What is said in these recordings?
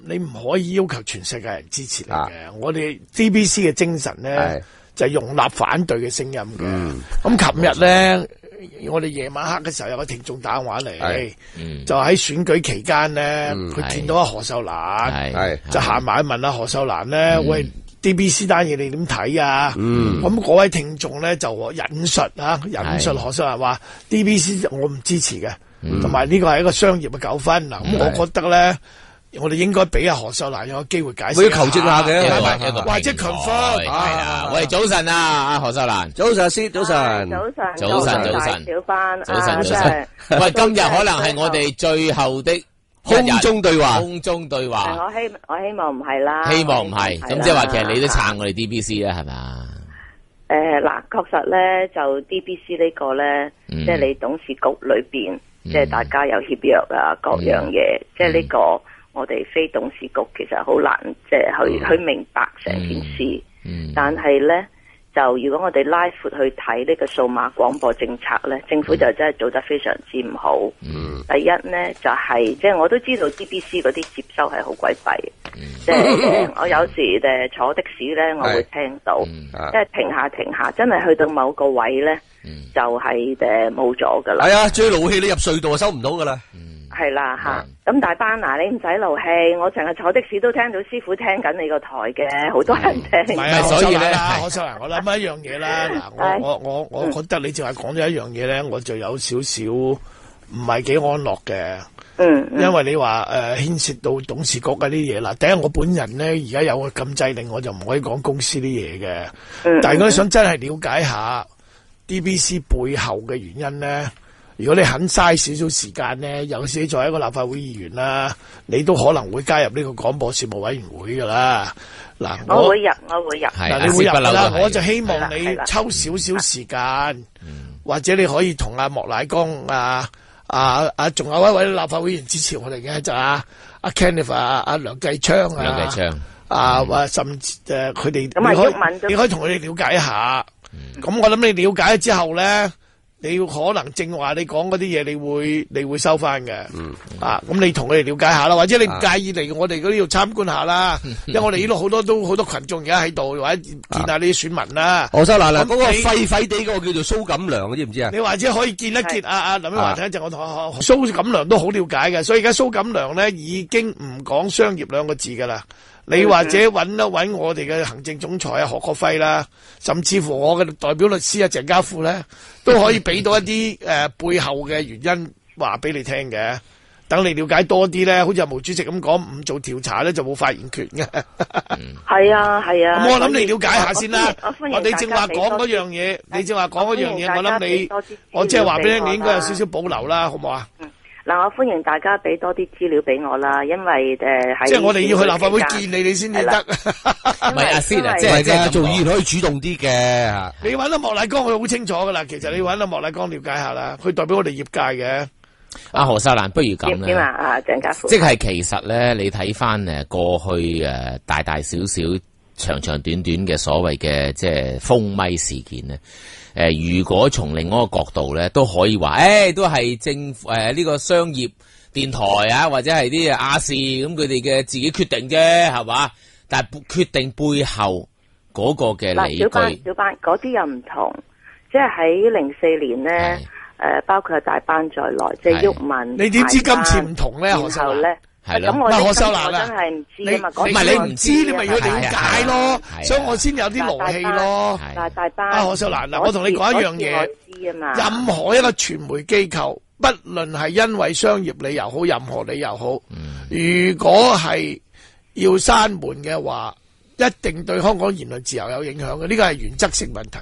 你唔可以要求全世界人支持你嘅。我哋 DBC 嘅精神咧就係容納反對嘅聲音嘅。咁琴日咧，我哋夜晚黑嘅時候有個聽眾打電話嚟，就喺選舉期間咧，佢見到阿何秀蘭，就行埋去問阿何秀蘭咧，喂。DBC 單嘢你點睇啊？咁嗰位聽眾咧就引述何秀蘭話 DBC 我唔支持嘅，同埋呢個係一個商業嘅糾紛嗱。咁我覺得咧，我哋應該俾阿何秀蘭有個機會解釋。我要求證下嘅，或者 confirm。係啊，喂，早晨啊，阿何秀蘭，早晨先，早晨，早晨，小班，早晨。喂，今日可能係我哋最後的。空中對話，空中對話。我希望唔係啦。希望唔係，咁即係話其實你都撐我哋 DBC 啦，係嘛？嗱，確實咧就 DBC 呢個咧，即係你董事局裏邊，即係大家有協約啊，各樣嘢，即係呢個我哋非董事局其實好難，即係去明白成件事。但係咧。就如果我哋拉闊去睇呢個數碼廣播政策咧，政府就真係做得非常之唔好。第一咧就係即係我都知道 DBC 嗰啲接收係好鬼弊，即係我有時坐的士咧，我會聽到，即係停下，真係去到某個位咧，就係冇咗噶啦。係啊，最勞氣你入隧道就收唔到噶啦。係啦吓，咁大班嗱，你唔使勞氣，我成日坐的士都聽到師傅聽緊你個台嘅，好多人聽。唔係啊，所以咧，我諗一樣嘢啦。嗱，我覺得你淨係講咗一樣嘢咧，我就有少少唔係幾安樂嘅。因為你話牽涉到董事局嗰啲嘢啦。第一，我本人咧而家有個禁制令，我就唔可以講公司啲嘢嘅。但係如果你想真係了解下 DBC 背後嘅原因咧。如果你肯嘥少少時間咧，尤其是作為一個立法會議員啦，你都可能會加入呢個廣播事務委員會噶啦。嗱，我會入。嗱，你會入啦，我就希望你抽少少時間，或者你可以同阿莫乃光仲有一位立法會議員支持我哋嘅就阿 Kenneth 阿梁繼昌甚至佢哋你可以同佢哋了解一下。咁我諗你了解咗之後咧。你可能正話你講嗰啲嘢，你會收翻嘅。咁你同佢哋了解下啦，或者你唔介意嚟我哋嗰度參觀下啦。因為我哋呢度好多群眾而家喺度，或者見下呢啲選民啦。何秀蘭嗰個廢廢地嗰個叫做蘇錦良，知唔知啊？你或者可以見一見阿林英華睇一陣，我同蘇錦良都好了解嘅，所以而家蘇錦良咧已經唔講商業兩個字噶啦。你或者揾一揾我哋嘅行政總裁何國輝啦，甚至乎我嘅代表律師鄭家富咧，都可以俾到一啲背後嘅原因話俾你聽嘅。等你了解多啲咧，好似阿毛主席咁講，唔做調查咧就冇發言權嘅。係啊。咁我諗你了解下先啦。我哋正話講嗰樣嘢，我諗我即係話俾你應該有少少保留啦，好唔好啊？嗱，我歡迎大家俾多啲資料俾我啦，因為即係我哋要去立法會見你先至得。唔係阿 Sir 即係做議員可以主動啲嘅。你揾阿莫乃光，佢好清楚噶啦。其實你揾阿莫乃光了解下啦，佢代表我哋業界嘅。阿何秀蘭，不如咁啦。點啊？鄭家富。即係其實咧，你睇翻過去大大小小、長長短短嘅所謂嘅即係封咪事件咧。如果從另外一個角度咧，都可以話，都係政府呢個商業電台啊，或者係啲亞視咁佢哋嘅自己決定啫，係嘛？但係決定背後嗰個嘅理據，小班嗰啲又唔同，即係喺04年咧，包括係大班在內，即係毓民。你點知今次唔同咧？何秀蘭係咯，咁何秀蘭真係唔知啊嘛。唔係你唔知，你咪要了解咯，所以我先有啲勞氣咯。大班何秀蘭嗱，我同你講一樣嘢，任何一個傳媒機構，不論係因為商業理由好，任何理由好，如果係要閂門嘅話，一定對香港言論自由有影響嘅，呢個係原則性問題。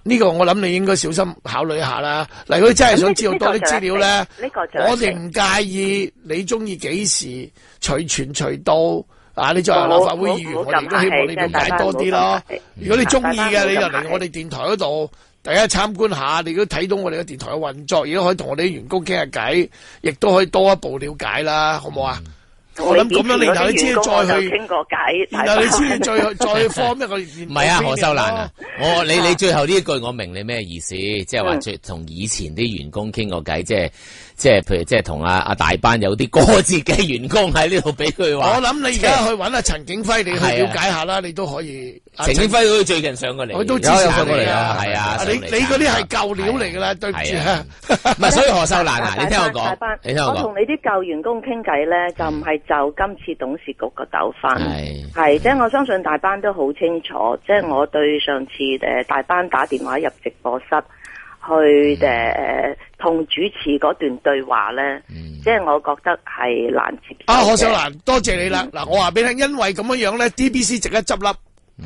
呢個我諗你應該小心考慮一下啦。嗱，如果真係想知道多啲資料咧，我哋唔介意你中意幾時隨傳隨到。你作為立法會議員，我哋都希望你了解多啲咯。如果你中意嘅，你就嚟我哋電台嗰度，大家參觀下，你都睇到我哋嘅電台嘅運作，亦都可以同我哋啲員工傾下偈，亦都可以多一步了解啦，好唔好啊？我諗咁樣，然後你先再去傾過偈，然後你先再放一個。唔係啊，何秀蘭啊，你最後呢一句我明你咩意思，即係話同以前啲員工傾過偈，即即係譬如即係同阿大班有啲過節嘅員工喺呢度俾佢話。我諗你而家去揾阿陳景輝，你去了解下啦，你都可以。陳景輝佢最近上過嚟，佢都支持上過嚟啊，係啊。你嗰啲係舊料嚟㗎啦，對唔住啊。唔係，所以何秀蘭啊，你聽我講，我同你啲舊員工傾偈咧，就唔係就今次董事局個糾紛，係即係我相信大班都好清楚，即係我對上次大班打電話入直播室去同主持嗰段對話咧，即係我覺得係難接受。何秀蘭，多謝你啦！嗱，我話俾你聽，因為咁樣咧 ，DBC 值得執笠。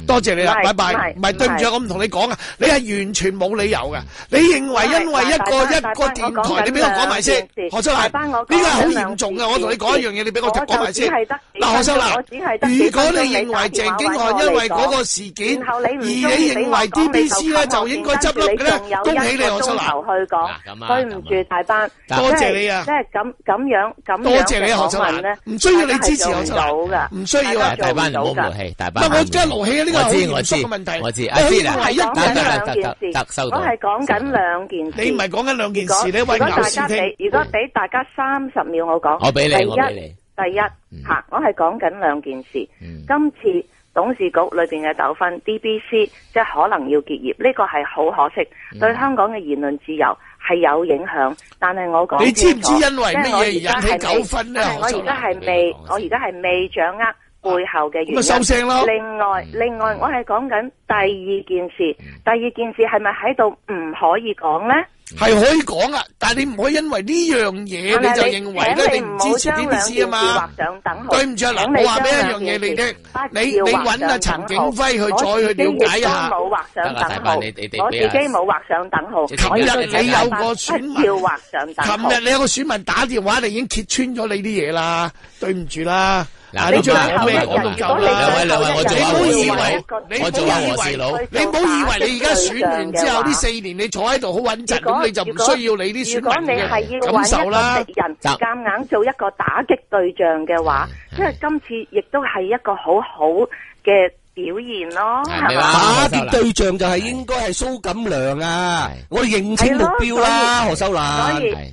多謝你啦，拜拜。唔係對唔住，我唔同你講啊，你係完全冇理由嘅。你認為因為一個電台，你俾我講埋先。何秀蘭，呢個係好嚴重嘅。我同你講一樣嘢，你俾我講埋先。嗱，何秀蘭，如果你認為鄭經翰因為嗰個事件，而你認為 DBC 咧就應該執笠嘅咧，恭喜你，何秀蘭。對唔住，大班，多謝你啊！即係咁樣，多謝你，何秀蘭。唔需要你支持何秀蘭，唔需要啊！大班唔好勞氣，大班。我而家勞氣啊！呢個好嚴肅嘅問題。我知。我係講緊兩件事。你唔係講緊兩件事，你為牛視聽。如果俾大家30秒我講，我俾你。第一，我係講緊兩件事。今次董事局裏邊嘅糾紛 ，DBC 即係可能要結業，呢個係好可惜，對香港嘅言論自由係有影響。但係我講，你知唔知因為乜嘢而引起糾紛咧？我而家係未掌握背後嘅原因。咁收聲咯。另外，我係講緊第二件事。第二件事係咪喺度唔可以講咧？係可以講啊，但係你唔可以因為呢樣嘢你就認為咧，你唔支持 DBC 啊嘛？對唔住啊，嗱，我話俾一樣嘢你聽，你揾阿陳景輝去再去了解一下。冇畫上等號，我自己冇畫上等號。琴日你有個選民，琴日你有個選民打電話，你已經揭穿咗你啲嘢啦，對唔住啦。嗱，你將講咩講到夠啦？兩位，我做下和事佬，我做下和事佬。你唔好以為你而家選完之後呢4年你坐喺度好穩陣，咁你就唔需要你啲選民嘅感受啦。如果你係要揾一個敵人，夾硬做一個打擊對象嘅話，因為今次亦都係一個好好嘅表現咯。打擊對象就係應該係蘇錦樑啊！我哋認清目標啦，何秀蘭。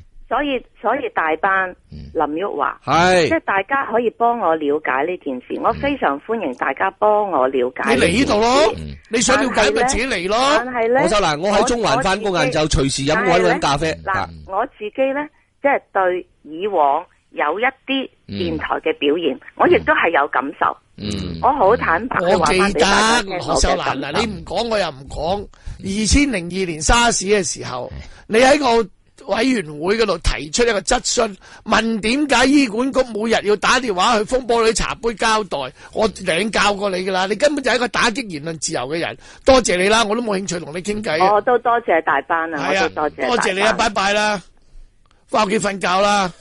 所以大班林旭華，即係大家可以幫我了解呢件事，我非常歡迎大家幫我了解。你嚟呢度咯，你想了解咪自己嚟咯。但係咧，何秀蘭，我喺中環翻工晏晝，隨時飲咖啡。嗱，我自己咧，即係對以往有一啲電台嘅表現，我亦都係有感受。我好坦白嘅話翻俾大家聽。何秀蘭嗱，你唔講我又唔講。2002年沙士嘅時候，你喺個委員會嗰度提出一個質詢，問點解醫管局每日要打電話去風波裏茶杯交代，我領教過你噶啦，你根本就係一個打擊言論自由嘅人，多謝你啦，我都冇興趣同你傾偈。我都多謝大班啊，我都多謝你啊，拜拜啦，翻屋企瞓覺啦。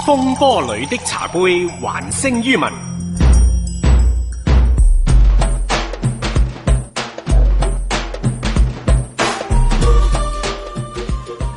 風波裏的茶杯還聲於民。